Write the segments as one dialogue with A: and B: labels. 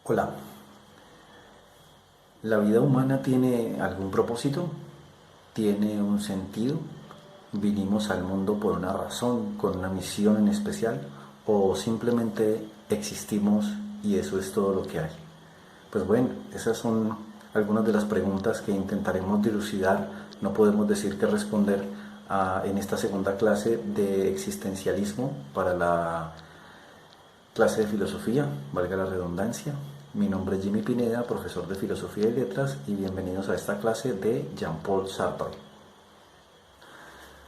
A: Hola, ¿la vida humana tiene algún propósito? ¿Tiene un sentido? ¿Vinimos al mundo por una razón, con una misión en especial? ¿O simplemente existimos y eso es todo lo que hay? Pues bueno, esas son algunas de las preguntas que intentaremos dilucidar. No podemos decir que responder en esta segunda clase de existencialismo para la clase de filosofía, valga la redundancia. Mi nombre es Jimmy Pineda, profesor de Filosofía y Letras, y bienvenidos a esta clase de Jean-Paul Sartre.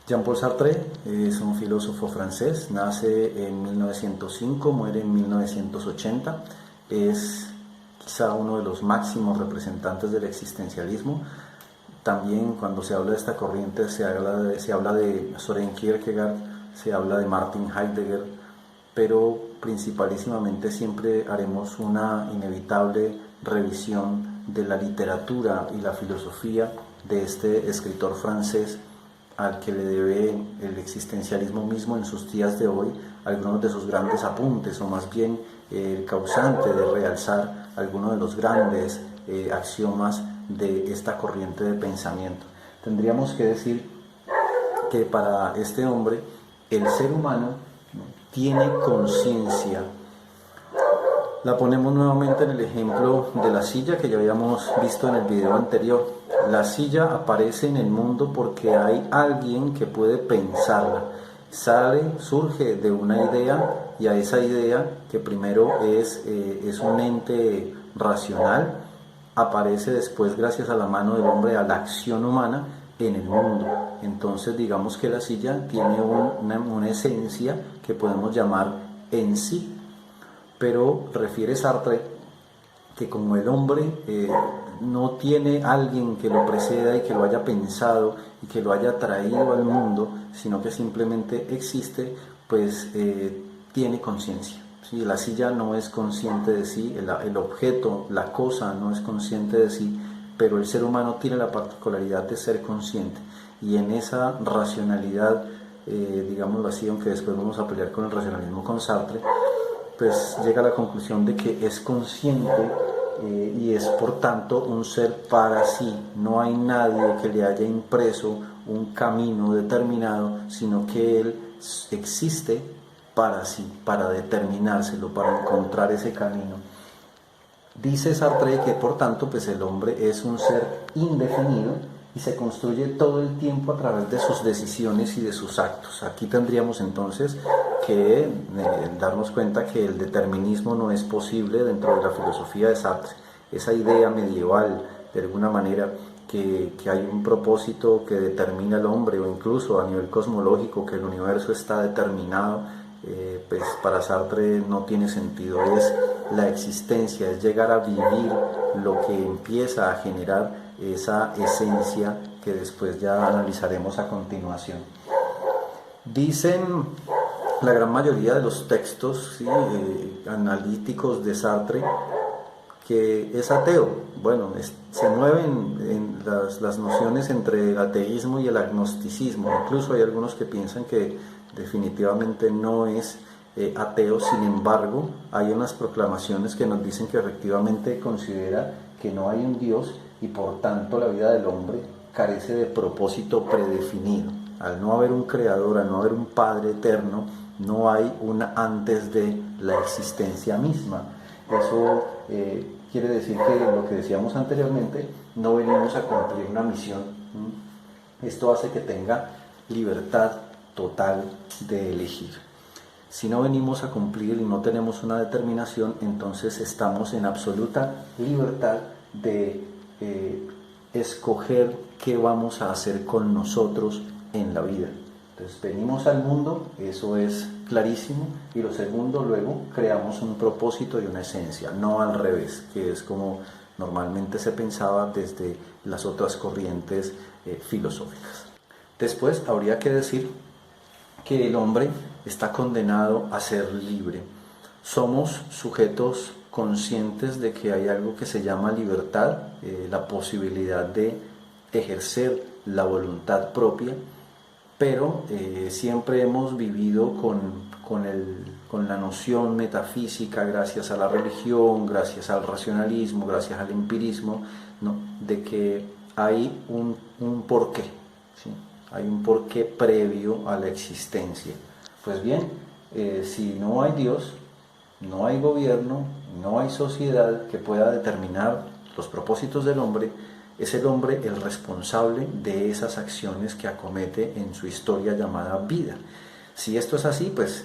A: Jean-Paul Sartre es un filósofo francés, nace en 1905, muere en 1980, es quizá uno de los máximos representantes del existencialismo. También cuando se habla de esta corriente se habla de Søren Kierkegaard, se habla de Martin Heidegger, pero principalísimamente siempre haremos una inevitable revisión de la literatura y la filosofía de este escritor francés al que le debe el existencialismo mismo en sus días de hoy algunos de sus grandes apuntes, o más bien el causante de realzar algunos de los grandes axiomas de esta corriente de pensamiento. Tendríamos que decir que para este hombre el ser humano tiene conciencia. La ponemos nuevamente en el ejemplo de la silla que ya habíamos visto en el video anterior. La silla aparece en el mundo porque hay alguien que puede pensarla. Surge de una idea, y a esa idea, que primero es un ente racional, aparece después, gracias a la mano del hombre, a la acción humana en el mundo. Entonces digamos que la silla tiene una esencia que podemos llamar en sí, pero refiere Sartre que como el hombre no tiene alguien que lo preceda y que lo haya pensado y que lo haya traído al mundo, sino que simplemente existe, pues tiene conciencia. ¿Sí? La silla no es consciente de sí, el objeto, la cosa no es consciente de sí, pero el ser humano tiene la particularidad de ser consciente, y en esa racionalidad, digámoslo así, aunque después vamos a pelear con el racionalismo con Sartre, pues llega a la conclusión de que es consciente y es por tanto un ser para sí. No hay nadie que le haya impreso un camino determinado, sino que él existe para sí, para determinárselo, para encontrar ese camino. Dice Sartre que por tanto pues el hombre es un ser indefinido y se construye todo el tiempo a través de sus decisiones y de sus actos. Aquí tendríamos entonces que darnos cuenta que el determinismo no es posible dentro de la filosofía de Sartre. Esa idea medieval, de alguna manera, que hay un propósito que determina al hombre, o incluso a nivel cosmológico, que el universo está determinado, pues para Sartre no tiene sentido. Es la existencia, es llegar a vivir lo que empieza a generar esa esencia que después ya analizaremos a continuación. Dicen la gran mayoría de los textos, ¿sí?, analíticos de Sartre, que es ateo. Bueno, se mueven en las nociones entre el ateísmo y el agnosticismo. Incluso hay algunos que piensan que definitivamente no es ateo. Sin embargo, hay unas proclamaciones que nos dicen que efectivamente considera que no hay un Dios y por tanto la vida del hombre carece de propósito predefinido. Al no haber un creador, al no haber un Padre eterno, no hay un antes de la existencia misma. Eso quiere decir que lo que decíamos anteriormente, no venimos a cumplir una misión. Esto hace que tenga libertad total de elegir. Si no venimos a cumplir y no tenemos una determinación, entonces estamos en absoluta libertad de escoger qué vamos a hacer con nosotros en la vida. Entonces venimos al mundo, eso es clarísimo, y lo segundo, luego creamos un propósito y una esencia, no al revés, que es como normalmente se pensaba desde las otras corrientes filosóficas. Después habría que decir que el hombre está condenado a ser libre. Somos sujetos conscientes de que hay algo que se llama libertad, la posibilidad de ejercer la voluntad propia, pero siempre hemos vivido con el con la noción metafísica, gracias a la religión, gracias al racionalismo, gracias al empirismo, ¿no? De que hay un porqué, ¿sí? Hay un porqué previo a la existencia. Pues bien, si no hay Dios, no hay gobierno, no hay sociedad que pueda determinar los propósitos del hombre, es el hombre el responsable de esas acciones que acomete en su historia llamada vida. Si esto es así, pues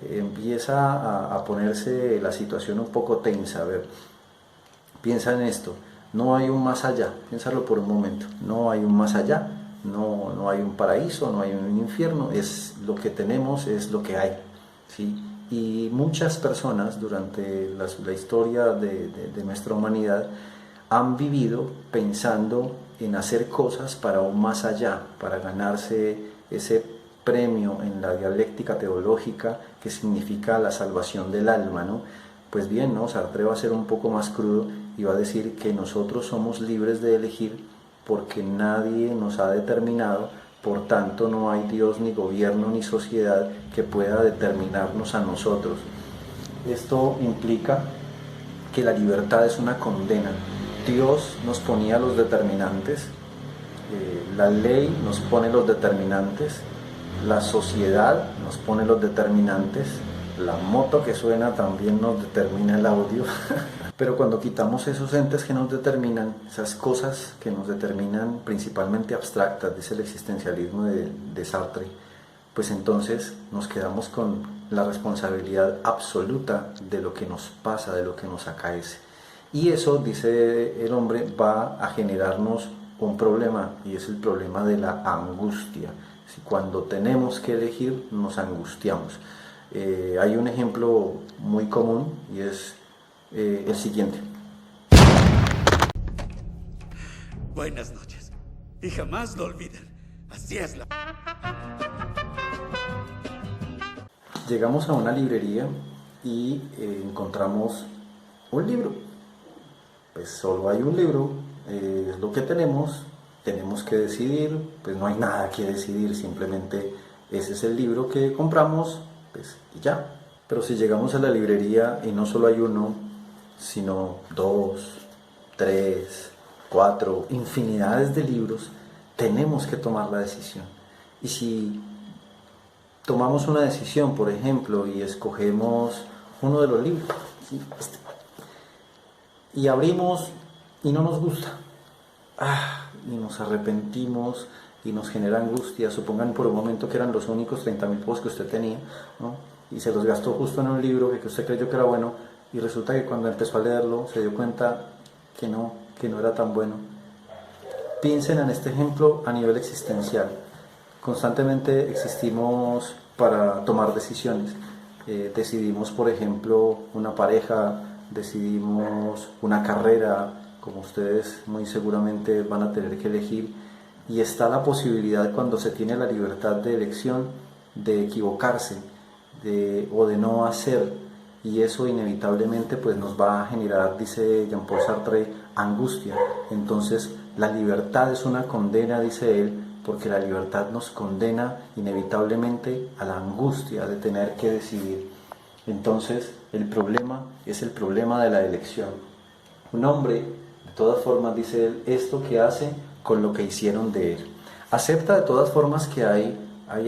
A: empieza a ponerse la situación un poco tensa. A ver, piensa en esto, no hay un más allá, piénsalo por un momento, no hay un más allá, no hay un paraíso, no hay un infierno, es lo que tenemos, es lo que hay, ¿sí? Y muchas personas durante la historia de nuestra humanidad han vivido pensando en hacer cosas para un más allá, para ganarse ese premio en la dialéctica teológica que significa la salvación del alma, ¿no? Pues bien, ¿no? Sartre va a ser un poco más crudo y va a decir que nosotros somos libres de elegir porque nadie nos ha determinado, por tanto no hay Dios, ni gobierno, ni sociedad que pueda determinarnos a nosotros. Esto implica que la libertad es una condena. Dios nos ponía los determinantes, la ley nos pone los determinantes, la sociedad nos pone los determinantes, la moto que suena también nos determina el audio. Pero cuando quitamos esos entes que nos determinan, esas cosas que nos determinan principalmente abstractas, dice el existencialismo de Sartre, pues entonces nos quedamos con la responsabilidad absoluta de lo que nos pasa, de lo que nos acaece. Y eso, dice el hombre, va a generarnos un problema, y es el problema de la angustia. Cuando tenemos que elegir, nos angustiamos. Hay un ejemplo muy común y es el siguiente.
B: Buenas noches. Y jamás lo olviden. Así es la...
A: Llegamos a una librería y encontramos un libro. Pues solo hay un libro, es lo que tenemos que decidir, pues no hay nada que decidir, simplemente ese es el libro que compramos, pues y ya. Pero si llegamos a la librería y no solo hay uno, sino 2, 3, 4, infinidades de libros, tenemos que tomar la decisión. Y si tomamos una decisión, por ejemplo, y escogemos uno de los libros, ¿sí? Y abrimos y no nos gusta, y nos arrepentimos y nos genera angustia. Supongan por un momento que eran los únicos 30.000 pesos que usted tenía, ¿no? Y se los gastó justo en un libro que usted creyó que era bueno, y resulta que cuando empezó a leerlo se dio cuenta que no era tan bueno. Piensen en este ejemplo a nivel existencial. Constantemente existimos para tomar decisiones. Decidimos, por ejemplo, una pareja, decidimos una carrera, como ustedes muy seguramente van a tener que elegir, y está la posibilidad, cuando se tiene la libertad de elección, de equivocarse o de no hacer, y eso inevitablemente pues nos va a generar, dice Jean-Paul Sartre, angustia. Entonces la libertad es una condena, dice él, porque la libertad nos condena inevitablemente a la angustia de tener que decidir. Entonces el problema es el problema de la elección. Un hombre, de todas formas, dice él, esto que hace con lo que hicieron de él. Acepta de todas formas que hay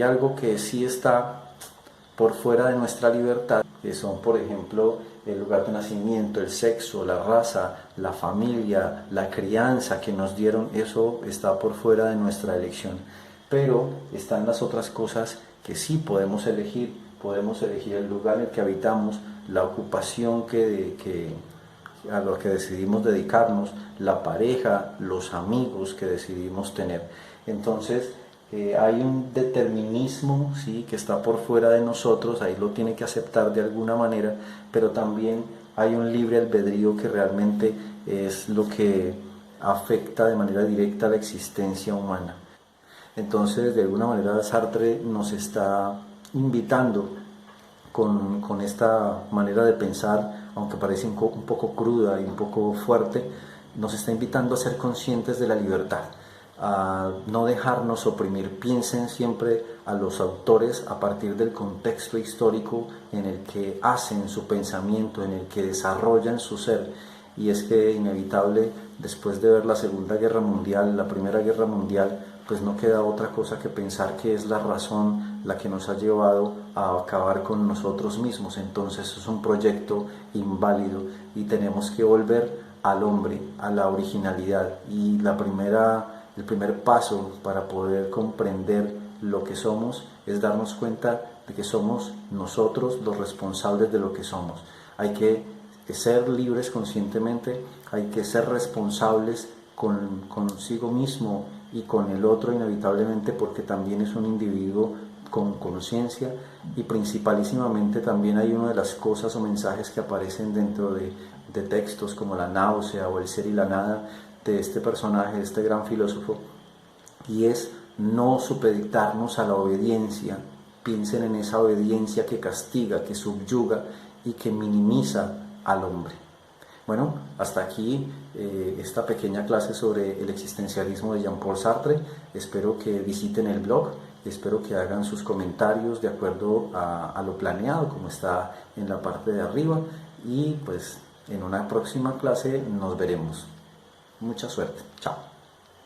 A: algo que sí está por fuera de nuestra libertad, que son, por ejemplo, el lugar de nacimiento, el sexo, la raza, la familia, la crianza que nos dieron. Eso está por fuera de nuestra elección. Pero están las otras cosas que sí podemos elegir. Podemos elegir el lugar en el que habitamos, la ocupación a lo que decidimos dedicarnos, la pareja, los amigos que decidimos tener. Entonces hay un determinismo, ¿sí?, que está por fuera de nosotros, ahí lo tiene que aceptar de alguna manera, pero también hay un libre albedrío que realmente es lo que afecta de manera directa a la existencia humana. Entonces, de alguna manera, Sartre nos está invitando con esta manera de pensar, aunque parece un poco cruda y un poco fuerte, nos está invitando a ser conscientes de la libertad. a no dejarnos oprimir. Piensen siempre a los autores a partir del contexto histórico en el que hacen su pensamiento, en el que desarrollan su ser. Y es que inevitable, después de ver la Segunda Guerra Mundial, la Primera Guerra Mundial, pues no queda otra cosa que pensar que es la razón la que nos ha llevado a acabar con nosotros mismos. Entonces es un proyecto inválido y tenemos que volver al hombre, a la originalidad. Y el primer paso para poder comprender lo que somos es darnos cuenta de que somos nosotros los responsables de lo que somos. Hay que ser libres conscientemente, hay que ser responsables consigo mismo y con el otro inevitablemente, porque también es un individuo con conciencia. Y principalísimamente también hay una de las cosas o mensajes que aparecen dentro de textos como La náusea o El ser y la nada de este personaje, de este gran filósofo, y es no supeditarnos a la obediencia. Piensen en esa obediencia que castiga, que subyuga y que minimiza al hombre. Bueno, hasta aquí esta pequeña clase sobre el existencialismo de Jean-Paul Sartre. Espero que visiten el blog, espero que hagan sus comentarios de acuerdo a lo planeado, como está en la parte de arriba, y pues en una próxima clase nos veremos. Mucha suerte. Chao.